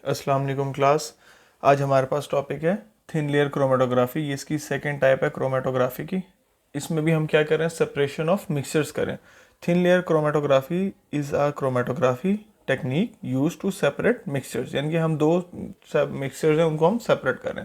अस्सलाम वालेकुम क्लास। आज हमारे पास टॉपिक है थिन लेयर क्रोमेटोग्राफी। ये इसकी सेकंड टाइप है क्रोमेटोग्राफी की। इसमें भी हम क्या करें, सेपरेशन ऑफ मिक्सचर्स करें। Thin layer chromatography is a chromatography technique use to separate mixtures, यानी कि हम दो मिक्सचर्स हैं उनको हम सेपरेट करें।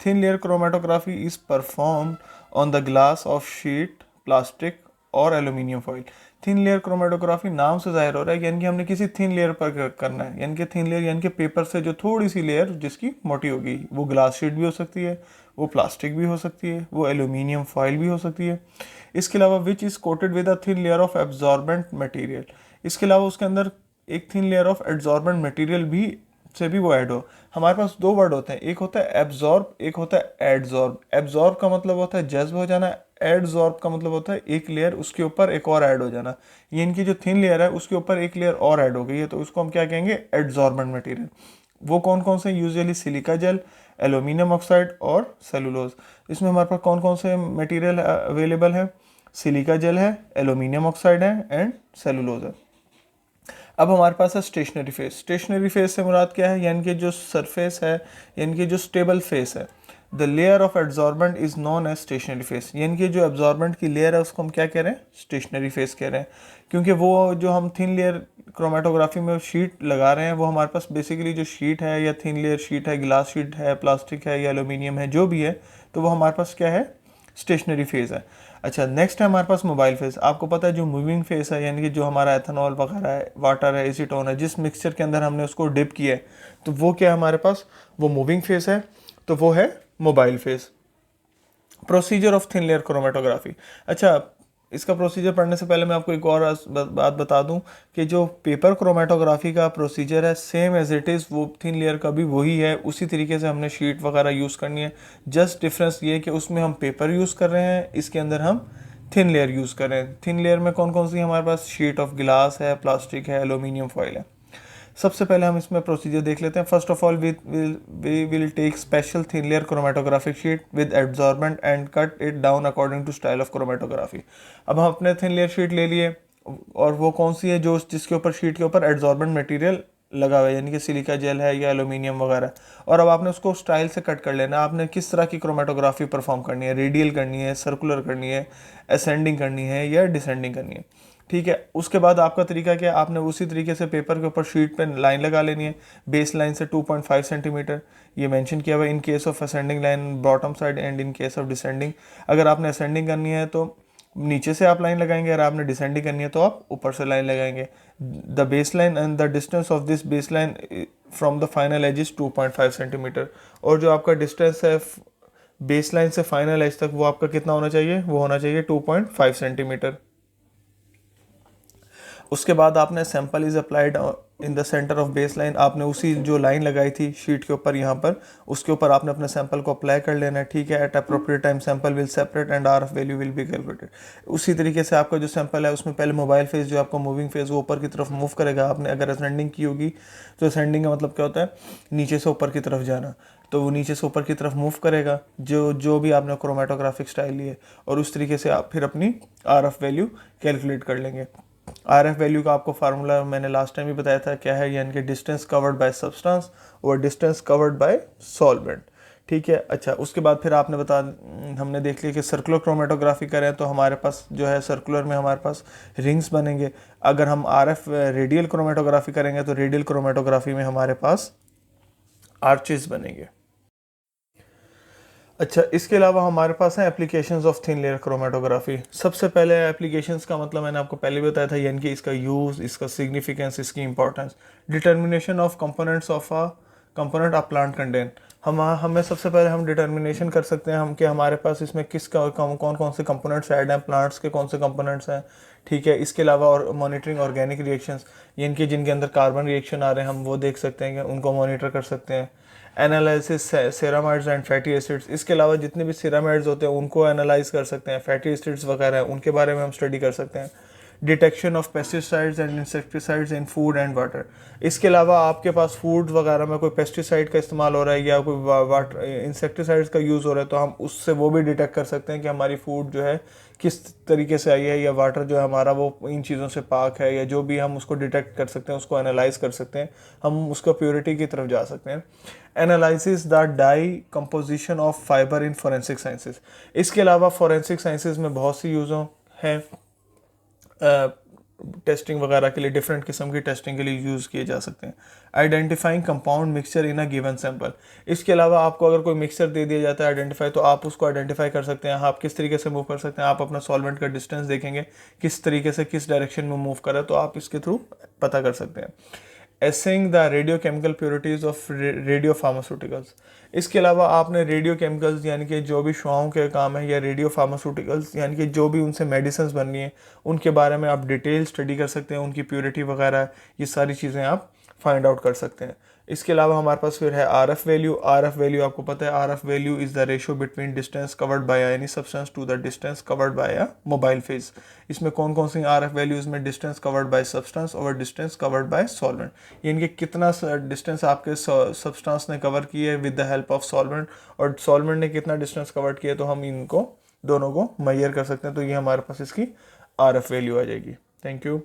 Thin layer chromatography is performed on the glass of sheet plastic और aluminium foil. Thin layer chromatography नाम से जाहिर हो रहा है, यानी कि हमने किसी थिन लेयर पर करना है, यानी कि थिन लेयर यानी कि पेपर से जो थोड़ी सी लेयर जिसकी मोटी होगी। वो ग्लास शीट भी हो सकती है, वो प्लास्टिक भी हो सकती है, वो एल्यूमिनियम फॉइल भी हो सकती है। इसके अलावा which is coated with a thin layer of absorbent material. इसके अलावा उसके अंदर एक thin layer of absorbent material भी से भी वो ऐड हो। हमारे पास दो वर्ड होते हैं, एक होता है एब्जॉर्ब, एक होता है एडजॉर्ब। एब्जॉर्ब का मतलब होता है जज्ब हो जाना, एडजॉर्ब का मतलब होता है एक लेयर उसके ऊपर एक और ऐड हो जाना। ये इनकी जो थिन लेयर है उसके ऊपर एक लेयर और ऐड हो गई है, तो उसको हम क्या कहेंगे, एडजॉर्बेंट मटेरियल। वो कौन कौन से, usually silica gel, aluminium oxide और सेलुलोज। इसमें हमारे पास कौन कौन से मटेरियल अवेलेबल है, सिलिका जेल है, एल्यूमिनियम ऑक्साइड है एंड सेलुलोज है। अब हमारे पास है स्टेशनरी फेस। स्टेशनरी फेस से मुराद क्या है, यानी कि जो सरफेस है, यानी कि जो स्टेबल फेस है। The layer of absorbent is known as stationary phase, यानी कि जो एब्जॉर्बेंट की लेयर है उसको हम क्या कह रहे हैं, स्टेशनरी फेस कह रहे हैं। क्योंकि वो जो हम थिन लेयर क्रोमेटोग्राफी में शीट लगा रहे हैं, वो हमारे पास बेसिकली जो शीट है या थिन लेयर शीट है, ग्लास शीट है, प्लास्टिक है या एल्यूमिनियम है, जो भी है, तो वो हमारे पास क्या है, स्टेशनरी फेज है। अच्छा, नेक्स्ट है हमारे पास मोबाइल फेज। आपको पता है जो मूविंग फेज है, यानी कि जो हमारा एथेनॉल वगैरह है, वाटर है, एसीटोन है, जिस मिक्सचर के अंदर हमने उसको डिप किया है, तो वो क्या है हमारे पास, वो मूविंग फेज है, तो वो है mobile phase. Procedure of thin layer chromatography. अच्छा, इसका प्रोसीजर पढ़ने से पहले मैं आपको एक और बात बता दूं कि जो पेपर क्रोमेटोग्राफी का प्रोसीजर है सेम एज इट इज़, वो थिन लेयर का भी वही है, उसी तरीके से हमने शीट वगैरह यूज़ करनी है। जस्ट डिफरेंस ये है कि उसमें हम पेपर यूज़ कर रहे हैं, इसके अंदर हम थिन लेयर यूज़ कर रहे हैं। थिन लेयर में कौन कौन सी हमारे पास, शीट ऑफ ग्लास है, प्लास्टिक है, एल्यूमिनियम फॉइल है। सबसे पहले हम इसमें प्रोसीजर देख लेते हैं। First of all we will take special thin layer chromatographic sheet with absorbent and cut it down according to style of chromatography. अब हम अपने थिन लेयर शीट ले लिए, और वो कौन सी है, जो जिसके ऊपर शीट के ऊपर एब्जॉर्बेंट मटेरियल लगा हुआ है, यानी कि सिलिका जेल है या एल्यूमिनियम वगैरह। और अब आपने उसको स्टाइल से कट कर लेना। आपने किस तरह की क्रोमेटोग्राफी परफॉर्म करनी है, रेडियल करनी है, सर्कुलर करनी है, असेंडिंग करनी है या डिसेंडिंग करनी है। ठीक है, उसके बाद आपका तरीका क्या है, आपने उसी तरीके से पेपर के ऊपर शीट पे लाइन लगा लेनी है, बेस लाइन से 2.5 सेंटीमीटर। ये मेंशन किया हुआ है in case of ascending line bottom side and in case of descending. अगर आपने असेंडिंग करनी है तो नीचे से आप लाइन लगाएंगे, अगर आपने डिसेंडिंग करनी है तो आप ऊपर से लाइन लगाएंगे। The base line and the distance of this base line from the final edge is 2.5 centimetre. और जो आपका डिस्टेंस है बेस लाइन से फाइनल एज तक, वो आपका कितना होना चाहिए, वो होना चाहिए 2.5 सेंटीमीटर। उसके बाद आपने sample is applied in the centre of base line. आपने उसी जो लाइन लगाई थी शीट के ऊपर, यहाँ पर उसके ऊपर आपने अपने सैंपल को अप्लाई कर लेना है। ठीक है, eight appropriate time sample will separate and RF value will be calculated. उसी तरीके से आपका जो सैंपल है उसमें पहले मोबाइल फेज, जो आपका मूविंग फेज, वो ऊपर की तरफ मूव करेगा। आपने अगर असेंडिंग की होगी तो असेंडिंग का मतलब क्या होता है, नीचे से ऊपर की तरफ जाना, तो वो नीचे से ऊपर की तरफ मूव करेगा जो जो भी आपने क्रोमेटोग्राफिक स्टाइल लिए, और उस तरीके से आप फिर अपनी आरएफ वैल्यू कैलकुलेट कर लेंगे। आरएफ वैल्यू का आपको फार्मूला मैंने लास्ट टाइम भी बताया था, क्या है, यानी कि डिस्टेंस कवर्ड बाय सब्सटेंस और डिस्टेंस कवर्ड बाय सॉल्वेंट। ठीक है। अच्छा, उसके बाद फिर आपने हमने देख लिया कि सर्कुलर क्रोमेटोग्राफी करें तो हमारे पास जो है सर्कुलर में हमारे पास रिंग्स बनेंगे। अगर हम आरएफ रेडियल क्रोमेटोग्राफी करेंगे तो रेडियल क्रोमेटोग्राफी में हमारे पास आर्चेस बनेंगे। अच्छा, इसके अलावा हमारे पास है applications of thin layer chromatography. सबसे पहले एप्लीकेशंस का मतलब मैंने आपको पहले भी बताया था, यानी कि इसका यूज़, इसका सिग्निफिकेंस, इसकी importance. Determination of components of a component of plant contain. हमें सबसे पहले हम डिटर्मिनेशन कर सकते हैं हम कि हमारे पास इसमें कौन कौन से कंपोनेंट्स ऐड हैं, प्लांट्स के कौन से कंपोनेंट्स हैं। ठीक है, इसके अलावा और मॉनिटरिंग ऑर्गेनिक रिएक्शंस, यानी कि जिनके अंदर कार्बन रिएक्शन आ रहे हैं, हम वो देख सकते हैं कि उनको मॉनिटर कर सकते हैं। Analysis ceramides and fatty acids, इसके अलावा जितने भी सेरामाइड्स होते हैं उनको एनालाइज कर सकते हैं। फैटी एसिड्स वगैरह हैं उनके बारे में हम स्टडी कर सकते हैं। Detection of pesticides and insecticides in food and water. इसके अलावा आपके पास फूड वगैरह में कोई पेस्टिसाइड का इस्तेमाल हो रहा है या कोई वाटर इंसेक्टिसाइड्स का यूज़ हो रहा है, तो हम उससे वो भी डिटेक्ट कर सकते हैं कि हमारी फूड जो है किस तरीके से आई है, या वाटर जो है हमारा वो इन चीज़ों से पाक है, या जो भी हम उसको डिटेक्ट कर सकते हैं, उसको एनालाइज कर सकते हैं, हम उसका प्योरिटी की तरफ जा सकते हैं। Analysis the dye composition of fibre in forensic sciences. इसके अलावा फोरेंसिक साइंसेस में बहुत सी यूज़ों हैं, टेस्टिंग वगैरह के लिए डिफरेंट किस्म की टेस्टिंग के लिए यूज़ किए जा सकते हैं। Identifying compound mixture in a given sample. इसके अलावा आपको अगर कोई मिक्सचर दे दिया जाता है आइडेंटिफाई, तो आप उसको आइडेंटिफाई कर सकते हैं। आप किस तरीके से मूव कर सकते हैं, आप अपना सॉल्वेंट का डिस्टेंस देखेंगे किस तरीके से किस डायरेक्शन में मूव कर रहा है, तो आप इसके थ्रू पता कर सकते हैं। Assaying the radio chemical purities of radio pharmaceuticals. इसके अलावा आपने रेडियो केमिकल्स यानी कि जो भी शुआओं के काम है, या रेडियो फार्मास्यूटिकल्स यानी कि जो भी उनसे मेडिसिन बन रही हैं, उनके बारे में आप डिटेल स्टडी कर सकते हैं, उनकी प्योरिटी वगैरह ये सारी चीज़ें आप फाइंड आउट कर सकते हैं। इसके अलावा हमारे पास फिर है आरएफ वैल्यू। आरएफ वैल्यू आपको पता है, RF value is the ratio between distance covered by any substance to the distance covered by a mobile phase. इसमें कौन कौन सी आरएफ वैल्यूज में डिस्टेंस कवर्ड बाय सब्सटेंस और डिस्टेंस कवर्ड बाय सॉल्वेंट, यानी कि कितना डिस्टेंस आपके सब्सटेंस ने कवर किया है with the help of solvent, और सॉल्वेंट ने कितना डिस्टेंस कवर किया, तो हम इनको दोनों को मेजर कर सकते हैं। तो ये हमारे पास इसकी आरएफ वैल्यू आ जाएगी। Thank you.